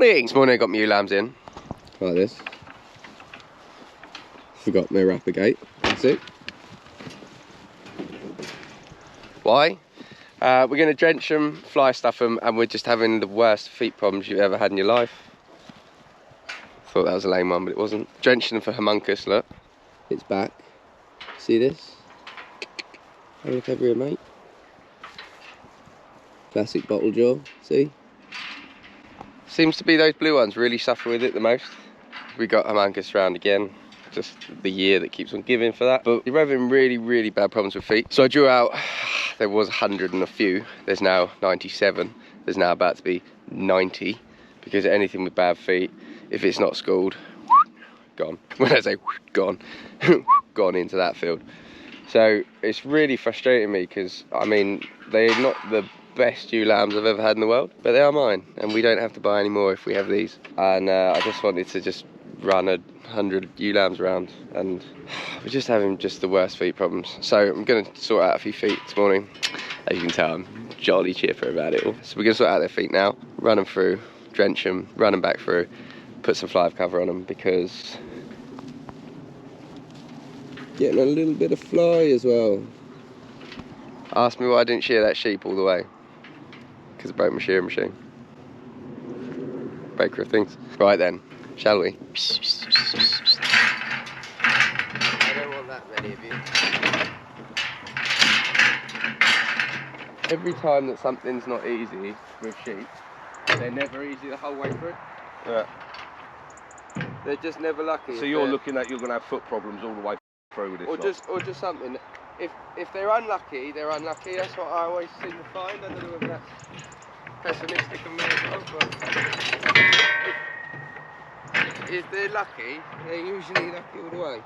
morning! This morning I got my ewe lambs in, like this. Forgot my wrapper gate, that's it. Why? We're going to drench them, fly stuff them, and we're just having the worst feet problems you've ever had in your life. Thought that was a lame one, but it wasn't. Drenching them for homunculus, look. It's back. See this? Have a look over here, mate. Classic bottle jaw, see? Seems to be those blue ones really suffer with it the most. We got homunculus round again. Just the year that keeps on giving for that. But we're having really, really bad problems with feet. So I drew out, there was 100 and a few. There's now 97. There's now about to be 90. Because anything with bad feet, if it's not schooled, gone. When I say gone, gone into that field. So it's really frustrating me because, I mean, they're not the best ewe lambs I've ever had in the world, but they are mine. And we don't have to buy any more if we have these. And I just wanted to just run 100 ewe lambs around, and we're just having the worst feet problems. So I'm going to sort out a few feet this morning. As you can tell, I'm jolly chipper about it all. So we're going to sort out their feet now, run them through, drench them, run them back through, put some fly cover on them, because getting a little bit of fly as well. Ask me why I didn't shear that sheep all the way, because I broke my shearing machine. Breaker of things. Right then, shall we? I don't want that many of you. Every time that something's not easy with sheep, they're never easy the whole way through. Yeah. They're just never lucky. So you're looking at, you're going to have foot problems all the way through with this. Or just something. If they're unlucky, they're unlucky. That's what I always seem to find. I don't know whether that's pessimistic of me as well, but if they're lucky, they're usually lucky all the way.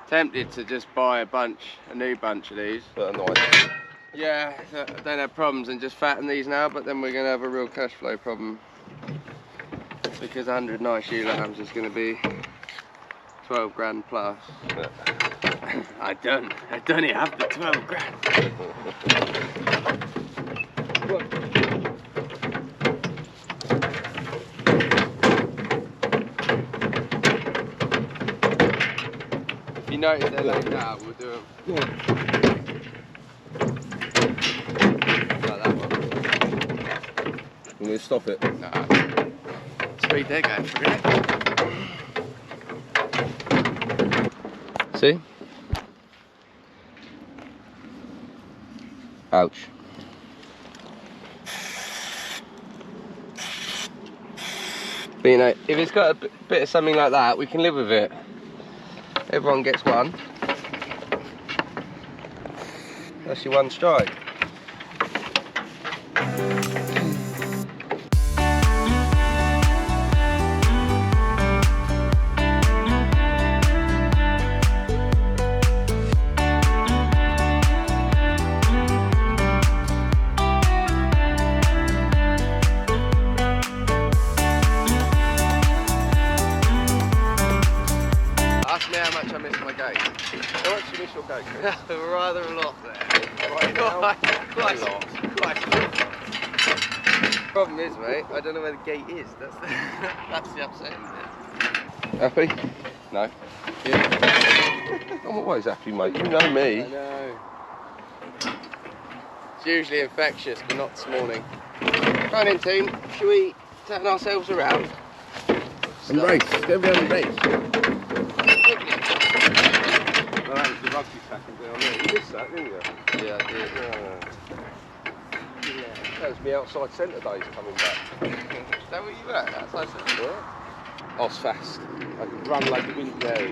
Tempted to just buy a new bunch of these. But nice. Yeah, I don't have problems and just fatten these now, but then we're going to have a real cash flow problem. Because 100 nice ewe lambs is going to be 12 grand plus. Yeah. I don't have the 12 grand. If you notice they're laid out, we'll do them. Yeah. Like that one. I'm going to stop it. Nah. Speed they're going for it. See? Ouch. But you know, if it's got a bit of something like that, we can live with it. Everyone gets one. That's your one strike. Ask me how much I missed my gate. How much you miss your gate? Rather a lot there. Right now? Quite a lot. Problem is, mate, I don't know where the gate is. That's the upsetting bit. Happy? No. Yeah. I'm always happy, mate. You know me. I know. It's usually infectious, but not this morning. Right in, team. Shall we turn ourselves around? And race. Go down and race. Well, that was the rugby tackle down there. You missed that, didn't you? Yeah, I did. Yeah. That's me outside centre days coming back. Is that where you were at? Outside centre? Yeah. I was fast. I could run like the wind there.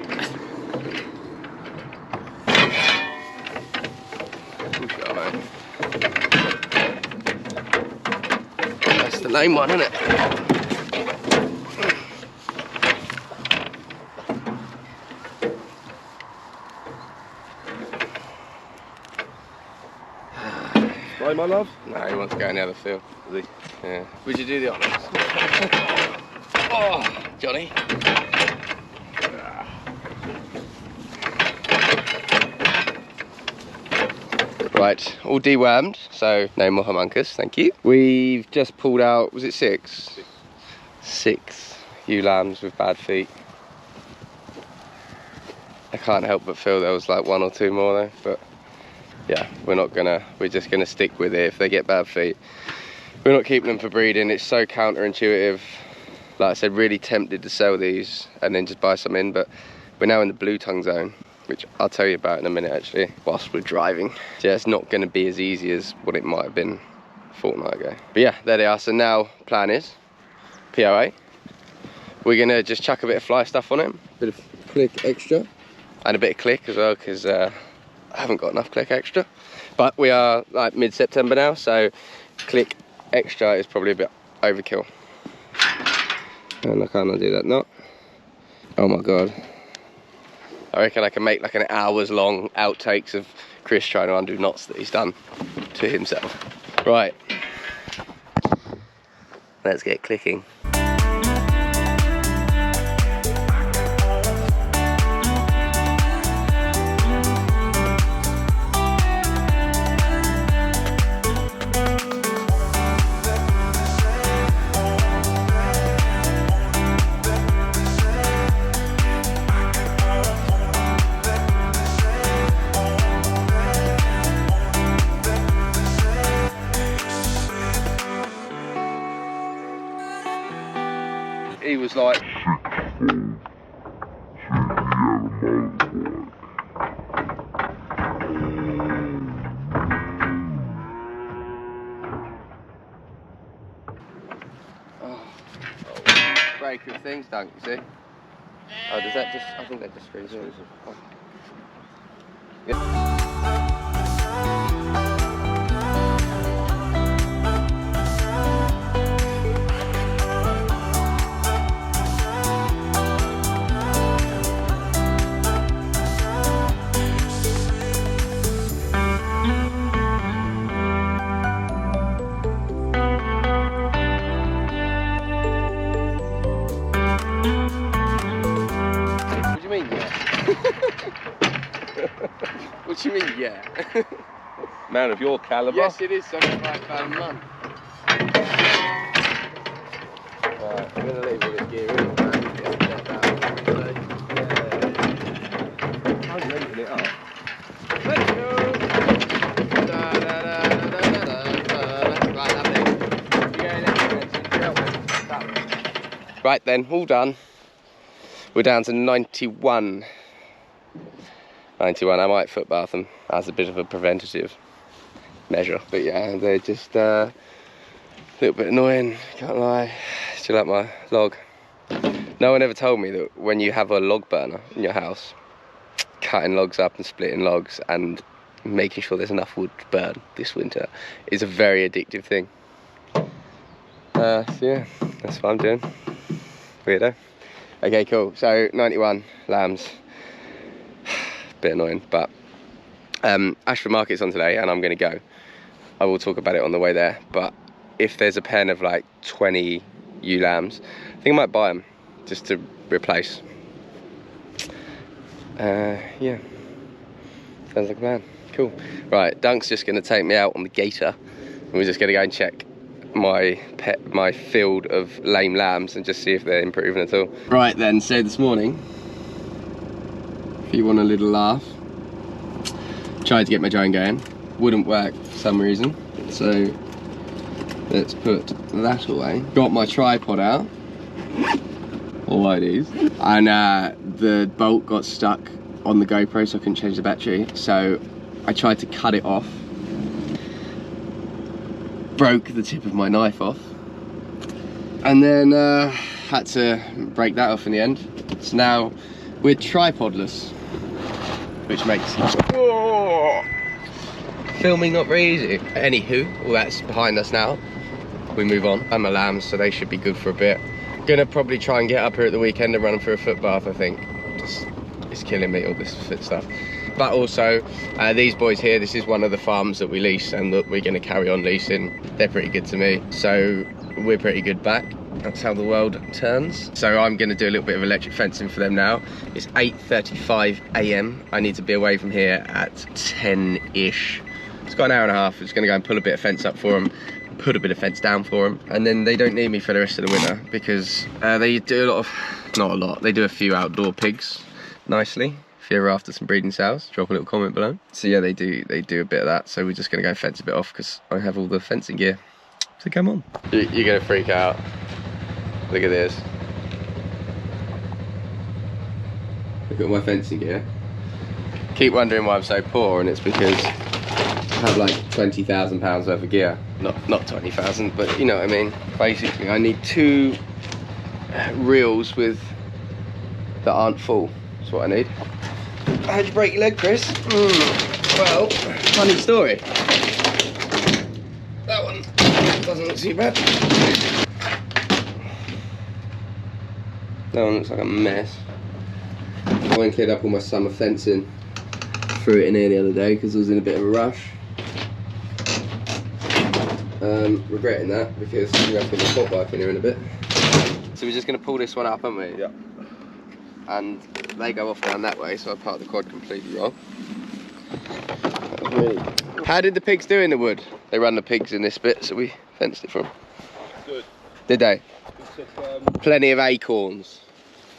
That's the lame one, isn't it? Right, my love? No, he wants to go in the other field. Is he? Yeah. Would you do the honours? Oh, Johnny. Right, all dewormed, so no more homunculus, thank you. We've just pulled out, was it 6? 6 ewe lambs with bad feet. I can't help but feel there was like 1 or 2 more though, but yeah, we're just gonna stick with it. If they get bad feet, we're not keeping them for breeding. It's so counterintuitive. Like I said, really tempted to sell these and then just buy some in, but we're now in the blue tongue zone, which I'll tell you about in a minute actually, whilst we're driving. So yeah, it's not gonna be as easy as what it might have been a fortnight ago. But yeah, there they are. So now plan is POA. We're gonna just chuck a bit of fly stuff on it, bit of click extra, and a bit of click as well, because I haven't got enough click extra. But we are like mid-September now, so click extra is probably a bit overkill. And I can't undo that knot. Oh my god. I reckon I can make like an hours long outtakes of Chris trying to undo knots that he's done to himself. Right. Let's get clicking. He was like, break of things, don't you see? Oh, does that just, I think that just screws in. Oh. Yeah. What do you mean, yeah? Man of your calibre. Yes, it is £75 a month. Right, I'm going to leave all this gear in. I'm leaving it up. Let's go! Right then, all done. We're down to 91. I might foot bath them as a bit of a preventative measure. But yeah, they're just a little bit annoying, can't lie. Still like my log. No one ever told me that when you have a log burner in your house, cutting logs up and splitting logs and making sure there's enough wood to burn this winter is a very addictive thing. So yeah, that's what I'm doing. Weirdo. Okay, cool. So 91 lambs. Bit annoying, but Ashford Market's on today and I'm going to go. I will talk about it on the way there, but if there's a pen of like 20 ewe lambs, I think I might buy them just to replace. Yeah, sounds like a plan. Cool. Right, Dunk's just going to take me out on the gator and we're just going to go and check my field of lame lambs and just see if they're improving at all. Right then, so this morning, if you want a little laugh, tried to get my drone going, wouldn't work for some reason, so let's put that away. Got my tripod out, all it is, and the bolt got stuck on the GoPro, so I couldn't change the battery, so I tried to cut it off, broke the tip of my knife off, and then had to break that off in the end. So now we're tripodless, which makes filming not very easy. Anywho, all that's behind us now. We move on. And my lambs, so they should be good for a bit. Gonna probably try and get up here at the weekend and run them for a foot bath, I think. Just, it's killing me, all this foot stuff. But also, these boys here, this is one of the farms that we lease and that we're gonna carry on leasing. They're pretty good to me, so we're pretty good back. That's how the world turns. So I'm gonna do a little bit of electric fencing for them now. It's 8:35 AM. I need to be away from here at 10-ish. It's got an hour and a half. I'm just gonna go and pull a bit of fence up for them, put a bit of fence down for them, and then they don't need me for the rest of the winter because they do a lot of, not a lot, they do a few outdoor pigs nicely. If you're after some breeding sows, drop a little comment below. So yeah, they do a bit of that. So we're just gonna go fence a bit off because I have all the fencing gear. So come on. You're gonna freak out. Look at this. Look at my fencing gear. Keep wondering why I'm so poor, and it's because I have like £20,000 worth of gear. Not 20,000, but you know what I mean. Basically, I need 2 reels that aren't full. That's what I need. How'd you break your leg, Chris? Well, funny story. That one doesn't look too bad. That one looks like a mess. I went and cleared up all my summer fencing. Threw it in here the other day because I was in a bit of a rush. Regretting that because we're going to put the quad bike in here in a bit. So we're just going to pull this one up, aren't we? Yeah. And they go off down that way, so I parked the quad completely wrong. How did the pigs do in the wood? They run the pigs in this bit, so we fenced it for them. Good. Did they? Took, plenty of acorns.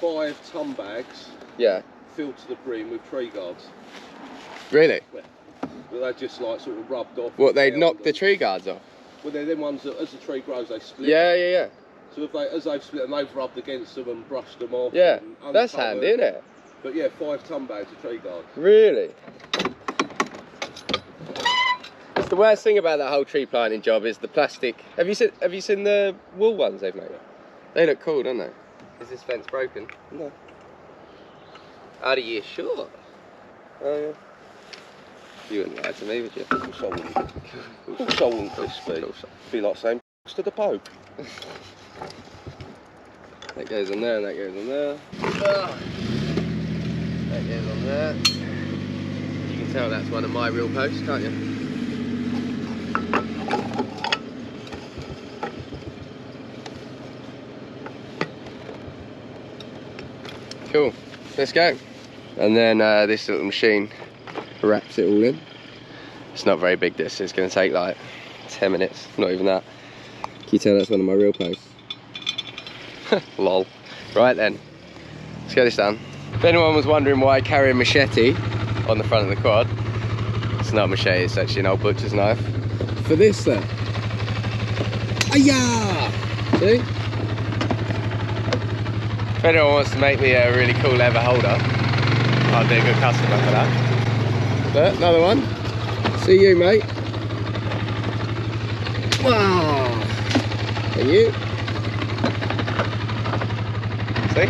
5 ton bags. Yeah. Filled to the brim with tree guards. Really? Yeah. But they just like sort of rubbed off. What, they'd knocked the tree guards off? Well, they're them ones that as the tree grows they split. Yeah. So if as they've split them, they've rubbed against them and brushed them off. Yeah, that's handy, isn't it? But yeah, 5 ton bags of tree guards. Really? It's the worst thing about that whole tree planting job is the plastic. Have you seen the wool ones they've made? They look cool, don't they? Is this fence broken? No. Are you sure? Oh yeah. You wouldn't lie to me, would you? Of course I wouldn't. Of course I wouldn't, Chris. Be like saying to the Pope. That goes on there and that goes on there. That goes on there. You can tell that's one of my real posts, can't you? Cool, let's go. And then this little machine wraps it all in. It's not very big, this. It's going to take like 10 minutes, not even that. Can you tell that's one of my real posts? Lol. Right then, let's get this done. If anyone was wondering why I carry a machete on the front of the quad, it's not a machete, it's actually an old butcher's knife. For this then. Ayah! See? If anyone wants to make me a really cool leather holder, I'll be a good customer for that. But another one. See you, mate. Wow. And you. See?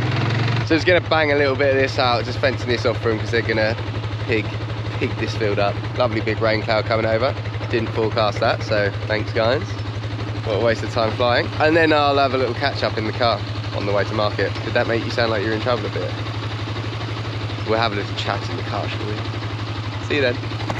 So just gonna bang a little bit of this out, just fencing this off for them because they're gonna pig this field up. Lovely big rain cloud coming over. Didn't forecast that, so thanks guys. What a waste of time flying. And then I'll have a little catch up in the car on the way to market. Did that make you sound like you're in trouble a bit? We'll have a little chat in the car, shall we? See you then.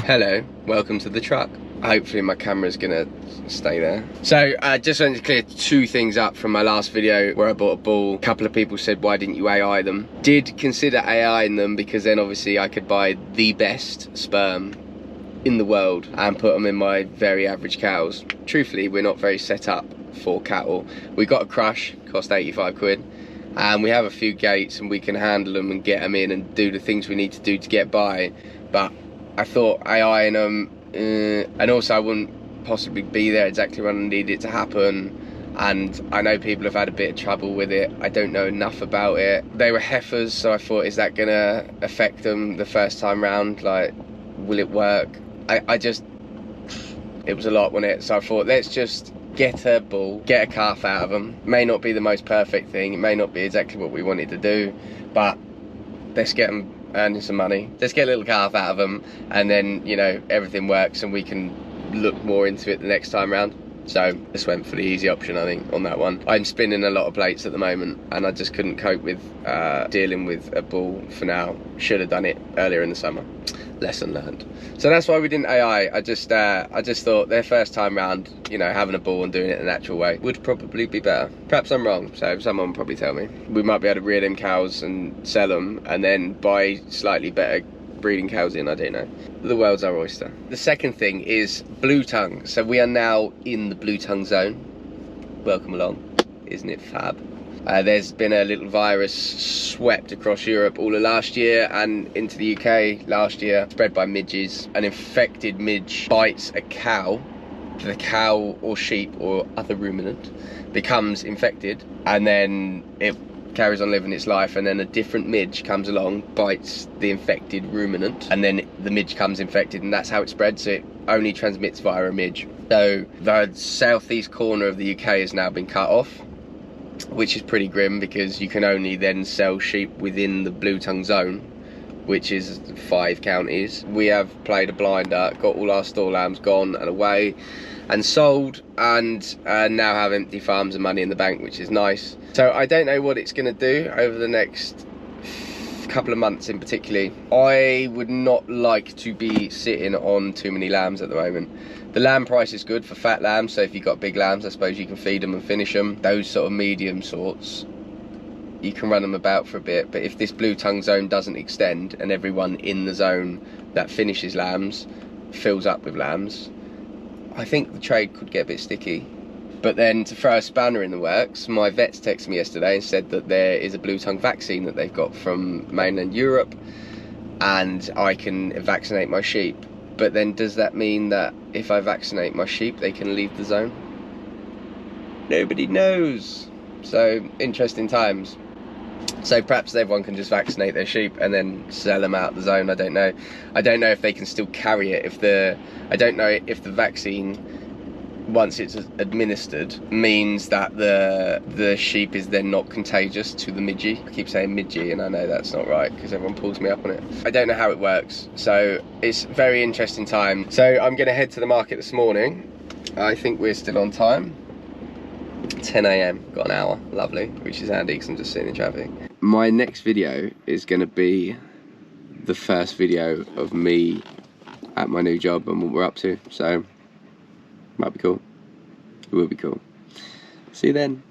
Hello, welcome to the truck. Hopefully my camera's gonna stay there. So I just wanted to clear 2 things up from my last video where I bought a bull. A couple of people said, why didn't you AI them? Did consider AIing them because then obviously I could buy the best sperm in the world and put them in my very average cows. Truthfully, we're not very set up for cattle. We got a crush, cost 85 quid. And we have a few gates and we can handle them and get them in and do the things we need to do to get by. But I thought AIing them, and also I wouldn't possibly be there exactly when I need it to happen, and I know people have had a bit of trouble with it. I don't know enough about it. They were heifers, so I thought, is that gonna affect them the first time round? Like, will it work? It was a lot, wasn't it? So I thought, let's just get a bull, get a calf out of them. May not be the most perfect thing, it may not be exactly what we wanted to do, but let's get them earning some money. Let's get a little calf out of them, and then, you know, everything works and we can look more into it the next time round. So just went for the easy option, I think, on that one. I'm spinning a lot of plates at the moment and I just couldn't cope with dealing with a bull for now. Should have done it earlier in the summer. Lesson learned. So that's why we didn't AI. I just thought their first time round, you know, having a bull and doing it the natural way would probably be better. Perhaps I'm wrong, so someone will probably tell me. We might be able to rear them cows and sell them and then buy slightly better breeding cows in, I don't know. The world's our oyster. The second thing is blue tongue. So we are now in the blue tongue zone. Welcome along, isn't it fab? There's been a little virus swept across Europe all of last year and into the UK last year, spread by midges. An infected midge bites a cow. The cow or sheep or other ruminant becomes infected, and then it carries on living its life, and then a different midge comes along, bites the infected ruminant, and then the midge comes infected, and that's how it spreads. So it only transmits via a midge. So the southeast corner of the UK has now been cut off, which is pretty grim, because you can only then sell sheep within the blue tongue zone, which is 5 counties. We have played a blinder, got all our store lambs gone and away and sold, and now have empty farms and money in the bank, which is nice. So I don't know what it's going to do over the next couple of months in particular. I would not like to be sitting on too many lambs at the moment. The lamb price is good for fat lambs, so if you've got big lambs, I suppose you can feed them and finish them. Those sort of medium sorts, you can run them about for a bit. But if this blue tongue zone doesn't extend and everyone in the zone that finishes lambs fills up with lambs, I think the trade could get a bit sticky. But then, to throw a spanner in the works, my vets texted me yesterday and said that there is a blue tongue vaccine that they've got from mainland Europe, and I can vaccinate my sheep. But then does that mean that if I vaccinate my sheep they can leave the zone? Nobody knows. So interesting times. So perhaps everyone can just vaccinate their sheep and then sell them out the zone. I don't know. I don't know if they can still carry it. I don't know if the vaccine, once it's administered, means that the sheep is then not contagious to the midgie. I keep saying midgie, and I know that's not right because everyone pulls me up on it. I don't know how it works, so it's a very interesting time. So I'm going to head to the market this morning. I think we're still on time. 10 AM, got an hour, lovely, which is handy because I'm just sitting in traffic. My next video is going to be the first video of me at my new job and what we're up to, so might be cool. It will be cool. See you then.